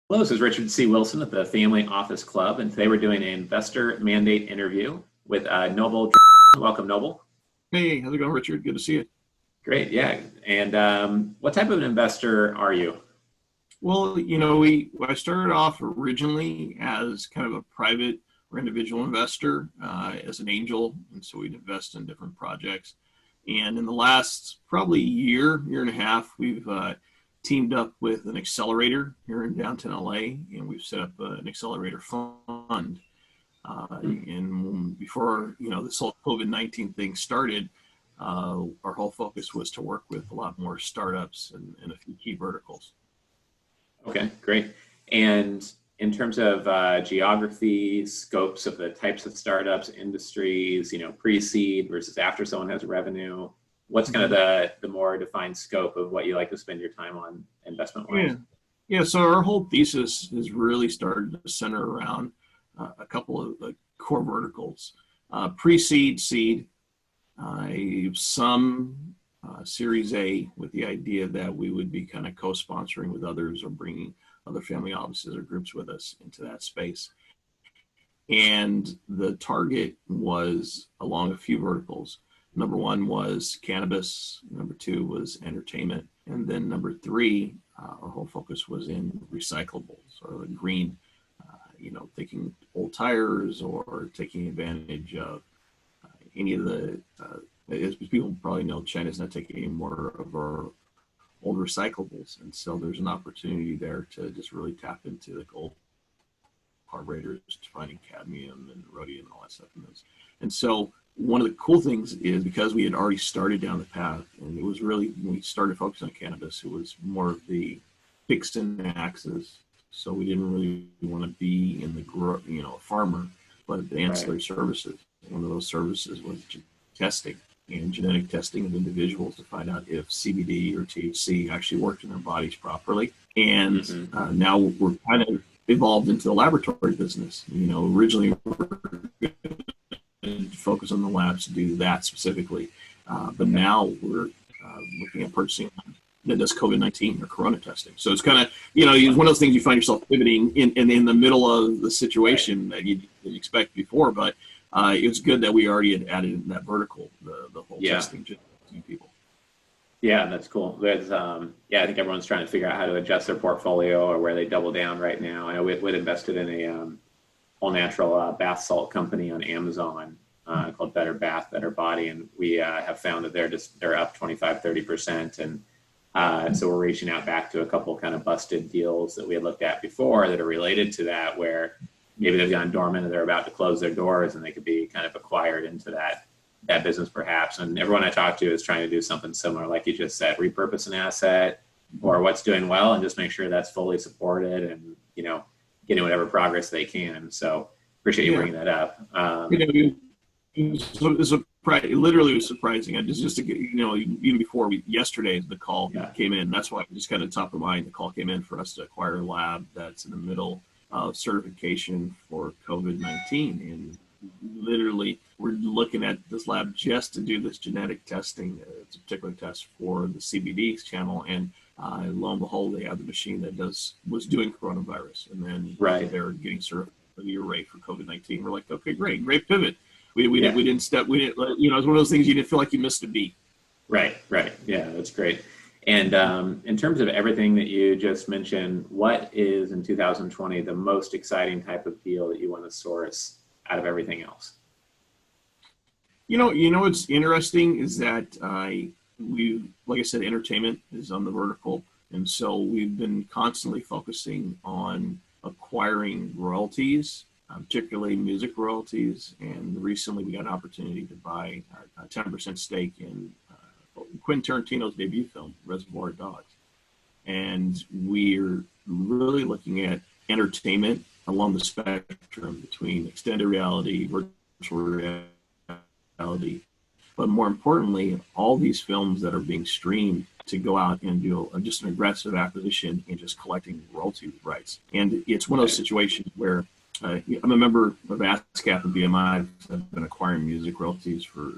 Hello, this is Richard C. Wilson at the Family Office Club, and today we're doing an investor mandate interview with Noble. Welcome, Noble. Hey, how's it going, Richard? Good to see you. Great, yeah. And what type of an investor are you? Well, I started off originally as kind of a private or individual investor as an angel, and so we'd invest in different projects. And in the last probably year and a half, we've teamed up with an accelerator here in downtown LA, and we've set up an accelerator fund. And before this whole COVID-19 thing started, our whole focus was to work with a lot more startups and a few key verticals. Okay, great. And in terms of geography, scopes of the types of startups, industries, pre-seed versus after someone has revenue, what's kind of the more defined scope of what you like to spend your time on investment-wise? Yeah. So our whole thesis has really started to center around a couple of core verticals: pre-seed, seed, some Series A, with the idea that we would be kind of co-sponsoring with others or bringing other family offices or groups with us into that space. And the target was along a few verticals. Number one was cannabis. Number two was entertainment. And then number three, our whole focus was in recyclables or green, thinking old tires or taking advantage of any of the, as people probably know, China's not taking any more of our old recyclables. And so there's an opportunity there to just really tap into the old carburetors, finding cadmium and rhodium and all that stuff in those. And so one of the cool things is, because we had already started down the path, and it was really, when we started focusing on cannabis, it was more of the fixed and axes. So we didn't really want to be in the a farmer, but the ancillary services. One of those services was testing and genetic testing of individuals to find out if CBD or THC actually worked in their bodies properly. And now we're kind of evolved into the laboratory business. Originally we were focus on the labs to do that specifically, but now we're looking at purchasing that does COVID-19 or corona testing. So it's kind of, it's one of those things you find yourself pivoting in the middle of the situation that you didn't expect before, but it was good that we already had added that vertical, the whole testing to people. Yeah, that's cool. There's, I think everyone's trying to figure out how to adjust their portfolio or where they double down right now. I know we'd invested in a all natural bath salt company on Amazon called Better Bath, Better Body. And we have found that they're up 25, 30%. And so we're reaching out back to a couple kind of busted deals that we had looked at before that are related to that, where maybe they've gone dormant or they're about to close their doors and they could be kind of acquired into that business perhaps. And everyone I talk to is trying to do something similar, like you just said, repurpose an asset or what's doing well and just make sure that's fully supported and, getting whatever progress they can. So appreciate you bringing that up. It literally was surprising. I just to get, even before yesterday the call came in. That's why just kind of top of mind. The call came in for us to acquire a lab that's in the middle of certification for COVID-19, and literally we're looking at this lab just to do this genetic testing. It's a particular test for the CBD channel, and lo and behold, they have the machine that was doing coronavirus, and then they're getting certified a year rate for COVID-19. We're like, okay, great pivot. We didn't, it's one of those things you didn't feel like you missed a beat. Right. Yeah, that's great. And in terms of everything that you just mentioned, what is in 2020 the most exciting type of deal that you want to source out of everything else? What's interesting is that like I said, entertainment is on the vertical. And so we've been constantly focusing on acquiring royalties, particularly music royalties. And recently we got an opportunity to buy a 10% stake in Quentin Tarantino's debut film, Reservoir Dogs. And we're really looking at entertainment along the spectrum between extended reality, virtual reality, but more importantly, all these films that are being streamed to go out and do just an aggressive acquisition and just collecting royalty rights. And it's one of those situations where I'm a member of ASCAP and BMI. I've been acquiring music royalties for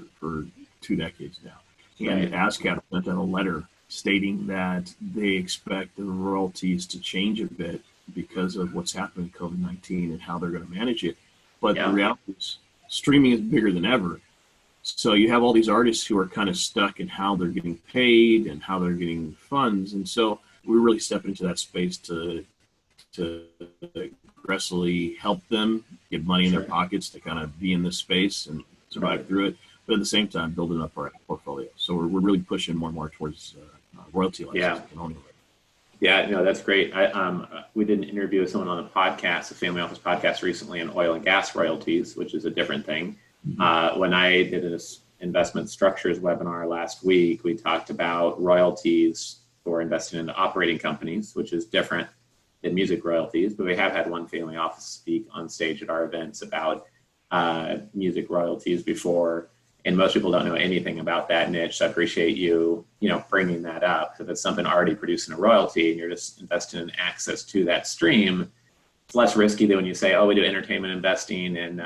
2 decades now. And ASCAP sent out a letter stating that they expect the royalties to change a bit because of what's happening with COVID-19 and how they're going to manage it. But the Yeah. reality is streaming is bigger than ever. So you have all these artists who are kind of stuck in how they're getting paid and how they're getting funds. And so we really step into that space to aggressively help them get money in their pockets to kind of be in this space and survive through it. But at the same time, building up our portfolio. So we're really pushing more and more towards royalty licenses and owning. Yeah, no, that's great. We did an interview with someone on a podcast, a family office podcast recently, on oil and gas royalties, which is a different thing. Mm-hmm. When I did an investment structures webinar last week, we talked about royalties for investing into operating companies, which is different than music royalties. But we have had one family office speak on stage at our events about music royalties before. And most people don't know anything about that niche. So I appreciate you bringing that up. If it's something already producing a royalty and you're just investing in access to that stream, it's less risky than when you say, oh, we do entertainment investing and,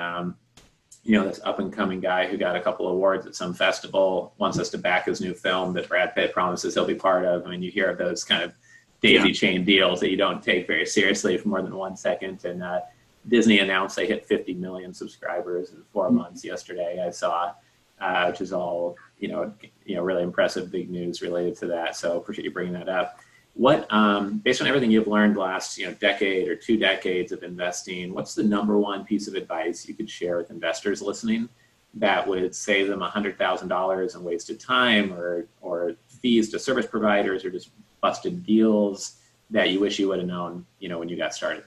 this up and coming guy who got a couple awards at some festival wants us to back his new film that Brad Pitt promises he'll be part of. I mean, you hear of those kind of daisy chain deals that you don't take very seriously for more than 1 second. And Disney announced they hit 50 million subscribers in 4 months yesterday, I saw. Which is all, really impressive, big news related to that. So appreciate you bringing that up. What, based on everything you've learned the last, decade or 2 decades of investing, what's the number one piece of advice you could share with investors listening that would save them $100,000 in wasted time or fees to service providers or just busted deals that you wish you would have known, when you got started?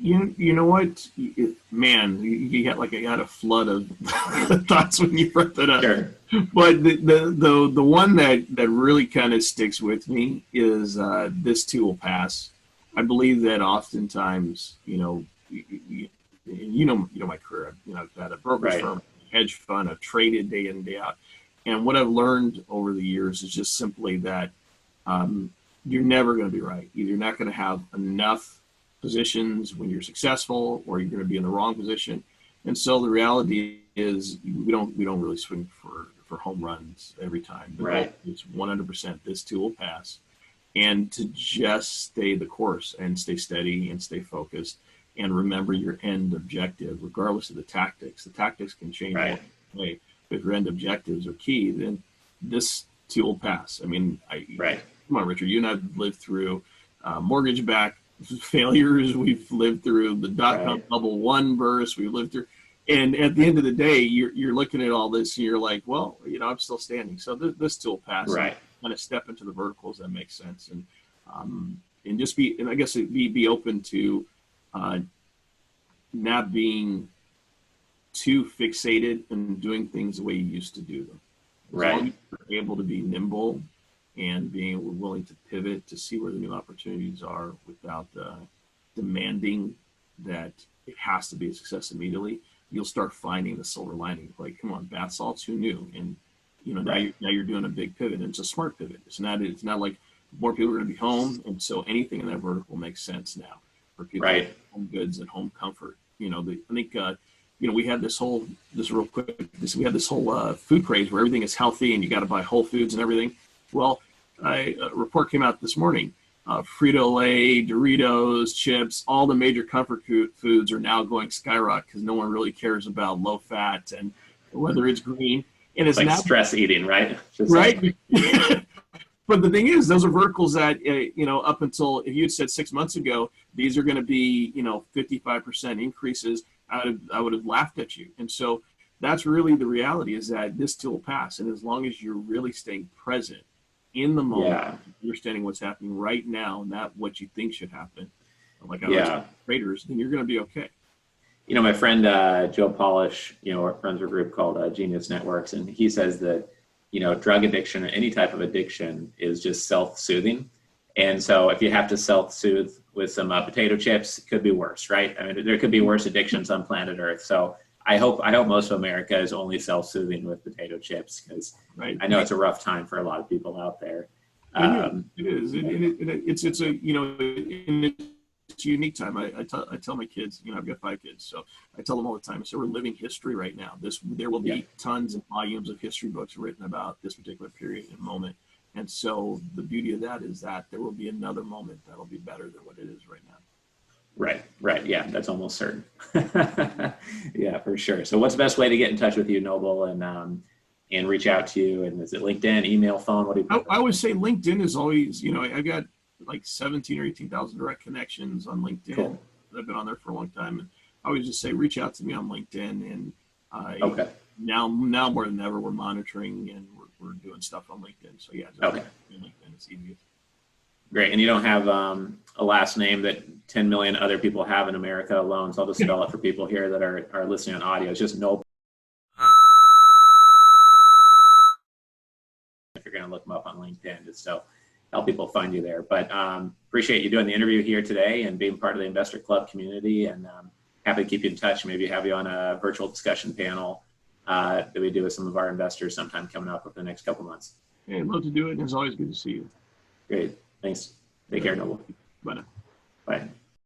You know what, man, you got a flood of thoughts when you brought that up. Sure. But the one that really kind of sticks with me is this too will pass. I believe that oftentimes, you know my career. I've had a brokerage firm, hedge fund, I've traded day in, day out. And what I've learned over the years is just simply that you're never going to be right. Either you're not going to have enough positions when you're successful, or you're going to be in the wrong position. And so the reality is we don't really swing for home runs every time. But it's 100% this too will pass. And to just stay the course and stay steady and stay focused and remember your end objective, regardless of the tactics. The tactics can change along the way. But if your end objectives are key, then this too will pass. I mean, come on, Richard, you and I have lived through mortgage-backed failures. We've lived through the dot-com bubble one burst. We've lived through, and at the end of the day, you're looking at all this and you're like, well, I'm still standing. So this too will pass. Right. Kind of step into the verticals that make sense, and just be, and I guess be open to not being too fixated and doing things the way you used to do them. As long as you're able to be nimble and being willing to pivot to see where the new opportunities are without demanding that it has to be a success immediately, you'll start finding the silver lining. Like, come on, bath salts, who knew? And now you're doing a big pivot, and it's a smart pivot. It's not like more people are going to be home, and so anything in that vertical makes sense now for people. Home goods and home comfort. I think we had this whole food craze where everything is healthy and you got to buy Whole Foods and everything. Well, a report came out this morning. Frito-Lay, Doritos, chips, all the major comfort foods are now going skyrocket because no one really cares about low fat and whether it's green. And it's like stress eating, right? Right. But the thing is, those are verticals that, up until, if you had said 6 months ago, these are going to be, 55% increases, I would have laughed at you. And so that's really the reality, is that this too will pass. And as long as you're really staying present in the moment, understanding what's happening right now, not what you think should happen, like I was traders, then you're going to be okay. My friend Joe Polish, runs a group called Genius Networks, and he says that drug addiction or any type of addiction is just self-soothing. And so if you have to self-soothe with some potato chips, it could be worse, right? I mean, there could be worse addictions on planet Earth. So I hope most of America is only self-soothing with potato chips, because I know it's a rough time for a lot of people out there. It is. It's a unique time. I tell my kids, I've got 5 kids, so I tell them all the time. So we're living history right now. There will be tons and volumes of history books written about this particular period and moment. And so the beauty of that is that there will be another moment that'll be better than what it is right now. Right. Yeah, that's almost certain. Yeah, for sure. So what's the best way to get in touch with you, Noble, and reach out to you? And is it LinkedIn, email, phone? What do you I would say LinkedIn is always, I've got like 17 or 18,000 direct connections on LinkedIn. Cool. I've been on there for a long time. And I always just say, reach out to me on LinkedIn. And Okay. Now more than ever, we're monitoring and we're doing stuff on LinkedIn. So yeah, just Okay. LinkedIn is easiest. Great. And you don't have a last name that 10 million other people have in America alone. So I'll just spell it for people here that are listening on audio. It's just Noble. If you're going to look them up on LinkedIn, just so help people find you there. But appreciate you doing the interview here today and being part of the Investor Club community, and happy to keep you in touch. Maybe have you on a virtual discussion panel that we do with some of our investors sometime coming up over the next couple months. Hey, I'd love to do it. And it's always good to see you. Great. Thanks. Take care, Noble. Bye now.